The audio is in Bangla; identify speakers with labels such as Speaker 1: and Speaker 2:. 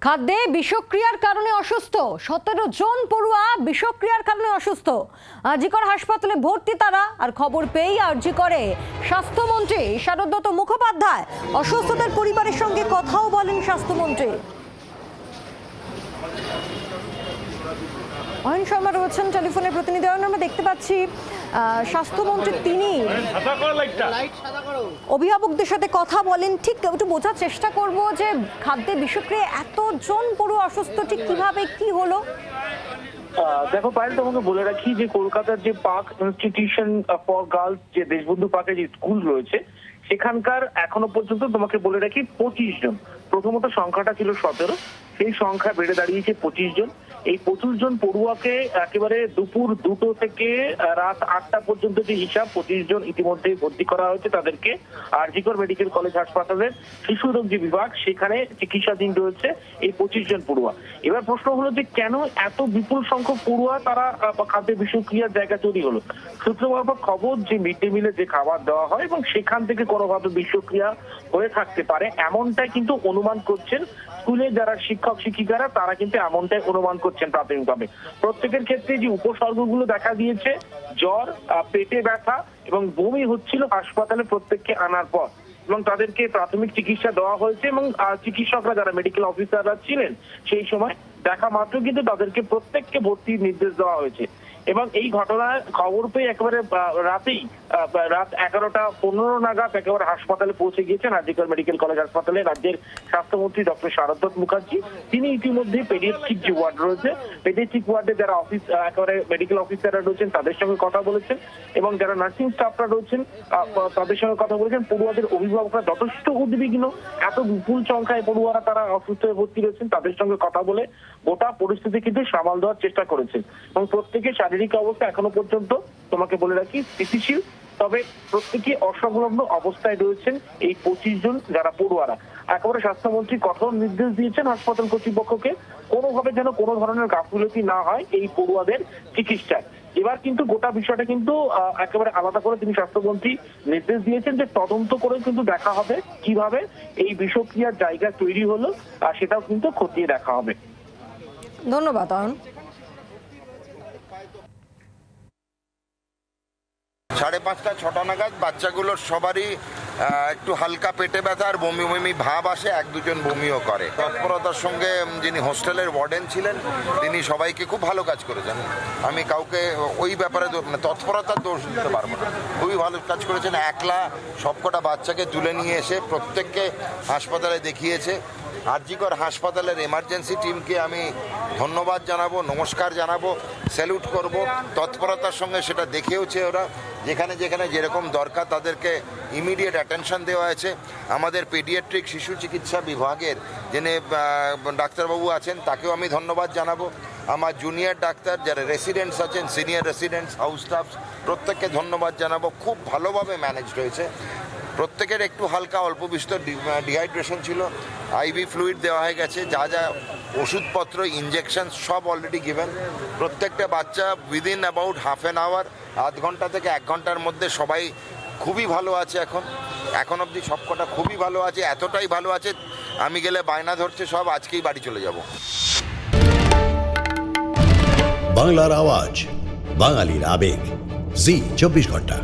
Speaker 1: খাদ্যে বিষক্রিয়ার কারণে অসুস্থ 17 জন পড়ুয়া বিষক্রিয়ার কারণে অসুস্থ। আরজিকর হাসপাতালে ভর্তি তারা। আর খবর পেয়েই আরজিকরে স্বাস্থ্যমন্ত্রী শারদত্ত মুখোপাধ্যায় অসুস্থদের পরিবারের সঙ্গে কথাও বলেন স্বাস্থ্যমন্ত্রী। অয়ন শর্মা রয়েছেন টেলিফোনের প্রতিনিধি। আমরা দেখতে পাচ্ছি স্বাস্থ্যমন্ত্রী তিনি অভিভাবকদের সাথে কথা বলেন। ঠিক একটু বোঝার চেষ্টা করব যে খাদ্যে বিষক্রিয়া এতজন পুরো অসুস্থ ঠিক কিভাবে কি হলো।
Speaker 2: দেখো পায়েল, তোমাকে বলে রাখি যে কলকাতার যে পার্ক ইনস্টিটিউশন ফর গার্লস যে দেশবন্ধু পার্কের যে স্কুল রয়েছে সেখানকার এখনো পর্যন্ত তোমাকে বলে রাখি 25 জন। প্রথমত সংখ্যাটা ছিল 17, সেই সংখ্যা বেড়ে দাঁড়িয়েছে 25 জন। এই 25 জন পড়ুয়াকে একেবারে দুপুর 2টো থেকে রাত 8টা পর্যন্ত যে হিসাব, 25 জন ইতিমধ্যে ভর্তি করা হয়েছে তাদেরকে আরজিকর মেডিকেল কলেজ হাসপাতালের শিশু রোগ যে বিভাগ সেখানে চিকিৎসাধীন রয়েছে এই 25 জন পড়ুয়া। এবার প্রশ্ন হলো যে কেন এত বিপুল সংখ্যক পড়ুয়া তারা খাদ্যে বিষক্রিয়ার জায়গা তৈরি হলো। সূত্র মারফত খবর যে মিড ডে মিলে যে খাবার দেওয়া হয় এবং সেখান থেকে কোনোভাবে বিষক্রিয়া হয়ে থাকতে পারে এমনটাই কিন্তু অনুমান করছেন স্কুলে যারা শিক্ষক শিক্ষিকারা, তারা কিন্তু এমনটাই অনুমান করছেন প্রাথমিকভাবে। প্রত্যেকের ক্ষেত্রে যে উপসর্গগুলো দেখা দিয়েছে, জ্বর, পেটে ব্যথা এবং বমি হচ্ছিল হাসপাতালে প্রত্যেককে আনার পর, এবং তাদেরকে প্রাথমিক চিকিৎসা দেওয়া হয়েছে এবং চিকিৎসকরা যারা মেডিকেল অফিসাররা ছিলেন সেই সময় দেখা মাত্র কিন্তু তাদেরকে প্রত্যেককে ভর্তির নির্দেশ দেওয়া হয়েছে। এবং এই ঘটনার খবর পেয়ে একেবারে রাতেই রাত 11:15 নাগাদ একেবারে হাসপাতালে পৌঁছে গিয়েছেন আরজিকর মেডিকেল কলেজ হাসপাতালে রাজ্যের স্বাস্থ্যমন্ত্রী ডক্টর শারদত্ত মুখার্জি। তিনি ইতিমধ্যে পেডিয়াট্রিক যে ওয়ার্ড রয়েছে, পেডিয়াট্রিক ওয়ার্ডে যারা একেবারে মেডিকেল অফিসাররা রয়েছেন তাদের সঙ্গে কথা বলেছেন এবং যারা নার্সিং স্টাফরা রয়েছেন তাদের সঙ্গে কথা বলেছেন। পড়ুয়াদের অভিভাবকরা যথেষ্ট উদ্বিগ্ন, এত বিপুল সংখ্যায় পড়ুয়ারা তারা অসুস্থ হয়ে ভর্তি রয়েছেন, তাদের সঙ্গে কথা বলে গোটা পরিস্থিতি কিন্তু সামাল দেওয়ার চেষ্টা করেছেন এবং প্রত্যেকের শারীরিক অবস্থা এখনো পর্যন্ত তোমাকে বলে রাখি স্থিতিশীল। তবে প্রত্যেকে অসংলগ্ন অবস্থায় রয়েছেন এই 25 জন যারা পড়ুয়ারা। একেবারে স্বাস্থ্যমন্ত্রী কঠোর নির্দেশ দিয়েছেন হাসপাতাল কর্তৃপক্ষকে কোনোভাবে যেন কোনো ধরনের গাফিলতি না হয় এই পড়ুয়াদের চিকিৎসায়। এবার কিন্তু গোটা বিষয়টা কিন্তু একেবারে আলাদা করে তিনি স্বাস্থ্যমন্ত্রী নির্দেশ দিয়েছেন যে তদন্ত করে কিন্তু দেখা হবে কিভাবে এই বিষক্রিয়ার জায়গা তৈরি হলো, আর সেটাও কিন্তু খতিয়ে দেখা হবে।
Speaker 1: ধন্যবাদ অয়ন।
Speaker 3: 5:30-6টা নাগাদ বাচ্চাগুলোর সবারই একটু হালকা পেটে ব্যথা আর বমি বমি ভাব আসে, 1-2 জন বমিও করে। তৎপরতার সঙ্গে যিনি হোস্টেলের ওয়ার্ডেন ছিলেন তিনি সবাইকে খুব ভালো কাজ করেছেন। আমি কাউকে ওই ব্যাপারে তৎপরতার দোষ দিতে পারবো না, খুবই ভালো কাজ করেছেন। একলা সবকটা বাচ্চাকে তুলে নিয়ে এসে প্রত্যেককে হাসপাতালে দেখিয়েছে। আরজিকর হাসপাতালের এমার্জেন্সি টিমকে আমি ধন্যবাদ জানাবো, নমস্কার জানাবো, স্যালুট করব। তৎপরতার সঙ্গে সেটা দেখেওছে ওরা, যেখানে যেখানে যেরকম দরকার তাদেরকে ইমিডিয়েট অ্যাটেনশন দেওয়া হয়েছে। আমাদের পেডিয়াট্রিক শিশু চিকিৎসা বিভাগের যিনি ডাক্তারবাবু আছেন তাকেও আমি ধন্যবাদ জানাবো। আমার জুনিয়র ডাক্তার যারা রেসিডেন্টস আছেন, সিনিয়র রেসিডেন্টস, হাউস স্টাফ, প্রত্যেককে ধন্যবাদ জানাবো। খুব ভালোভাবে ম্যানেজ হয়েছে। প্রত্যেকের একটু হালকা অল্প বিস্তর ডিহাইড্রেশন ছিল, আইভি ফ্লুইড দেওয়া হয়ে গেছে, যা যা ওষুধপত্র ইঞ্জেকশন সব অলরেডি গিভেন। প্রত্যেকটা বাচ্চা within about half an hour, আধ ঘন্টা থেকে 1 ঘন্টার মধ্যে সবাই খুবই ভালো আছে। এখন অবধি সবকটা খুবই ভালো আছে, এতটাই ভালো আছে আমি গেলে বায়না ধরছে সব আজকেই বাড়ি চলে যাব।
Speaker 4: বাংলার আওয়াজ, বাঙালির আবেগ, জি 24 ঘন্টা।